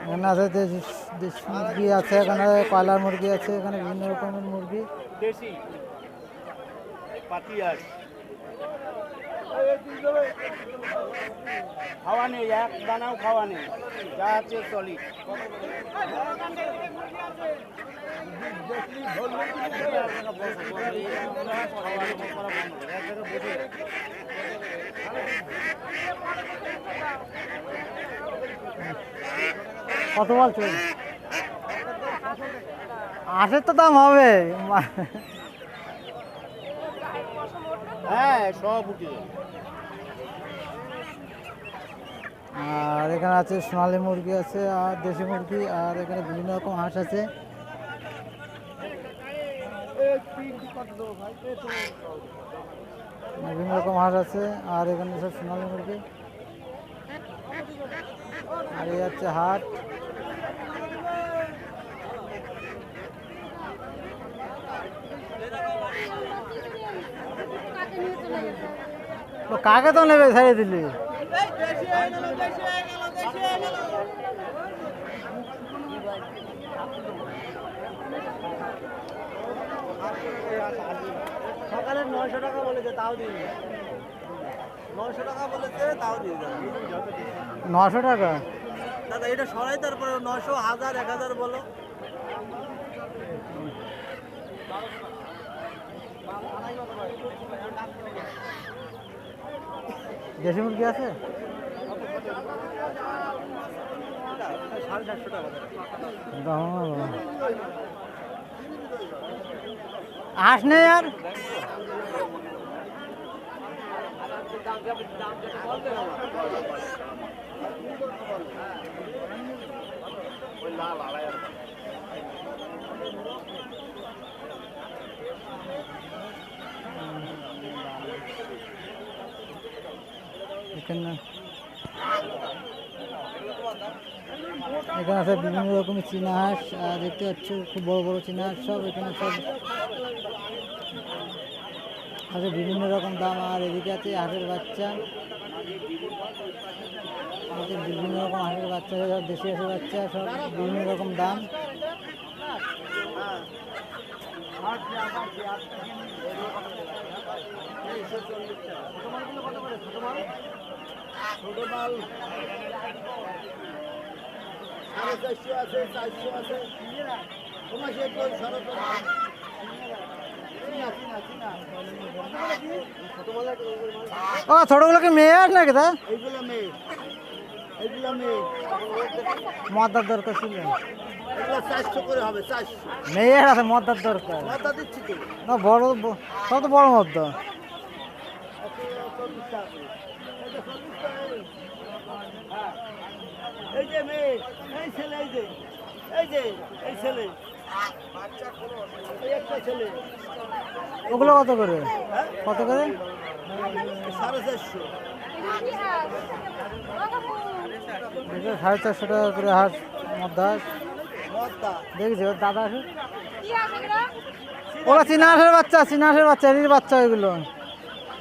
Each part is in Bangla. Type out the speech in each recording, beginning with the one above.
এখানে আছে দেশি মুরগি আছে, এখানে কয়লার মুরগি আছে, এখানে বিভিন্ন রকমের মুরগি। দেশি পাতিয়াস খাওয়া নেই, এক দানাও খাওয়া নেই, যা আছে সলিড। কত বলছো? 8 তো দাম হবে। হ্যাঁ সব উঠে। আর এখানে আছে সোনালী মুরগি আছে, আর দেশি মুরগি, আর এখানে বিভিন্ন রকম হাঁস আছে। বিভিন্ন রকম হাঁস আছে, আর এখানে সব সোনালী মুরগি। আর এই হচ্ছে হাট। কাকে তো নেবে ছেড়ে দিলি? সকালে 900 টাকা বলেছে, তাও দিন। 900 টাকা বলেছে, তাও দিয়ে দেন। 900 টাকা দাদা এটা সরাই, তারপরে 900, 1000, 1000 বলো। দেশি মুরগি আছে? 750 টাকা। হাঁস নেই আর? এখানে আছে বিভিন্ন রকমের চীনা হাঁস, দেখতে পাচ্ছ খুব বড় বড় চীনা হাঁস সব। এখানে সব আছে বিভিন্ন রকম দাম। আর এদিকে আছে হাঁসের বাচ্চা, বিভিন্ন রকম হাঁসের বাচ্চা, সব দেশি হাঁসের বাচ্চা, সব বিভিন্ন রকম দাম। ছোট মাল 450 আছে, 400 আছে। তোমার সে কোন শরত? ও ছোটগুলোকে মেয়ে আর নাকি? তা এইগুলো মেয়ে, এইগুলো মেয়ে। মদার দরকার ছিল। এগুলো 400 করে হবে, 400। মেয়ের আছে, মদার দরকার। মাথা দিচ্ছি তো না বড়, সব তো বড় মদ্দা। এই যে মেয়ে, এই ছেলে, এই যে, এই যে, এই ছেলে, এই একটা ছেলে। ওগুলো কত করে? কত করে? 450। 450 টাকা করে হাঁস, মদ্দা হাঁস। দেখেছি ওর দাদা আসে, ওরা চীনা হাঁসের বাচ্চা, চীনা হাঁসের বাচ্চা, এর বাচ্চা ওইগুলো।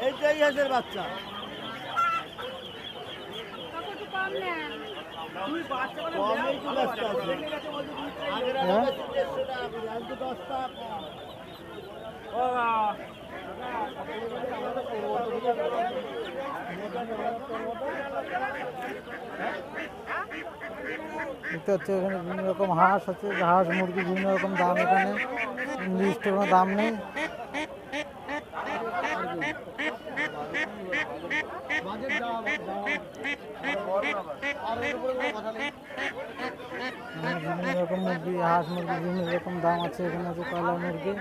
এইটাই হাঁসের বাচ্চা। কমেই তো ব্যস্ত আছে। আগের আগে 150 টাকা করে, আজ তো 10 টাকা কম। দেখতে হচ্ছে এখানে বিভিন্ন রকম হাঁস আছে, হাঁস মুরগি বিভিন্ন রকম দাম। এখানে নির্দিষ্ট কোনো দাম নেই। বিভিন্ন রকম মুরগি, হাঁস মুরগি বিভিন্ন রকম দাম আছে। এখানে আছে কয়লা মুরগি।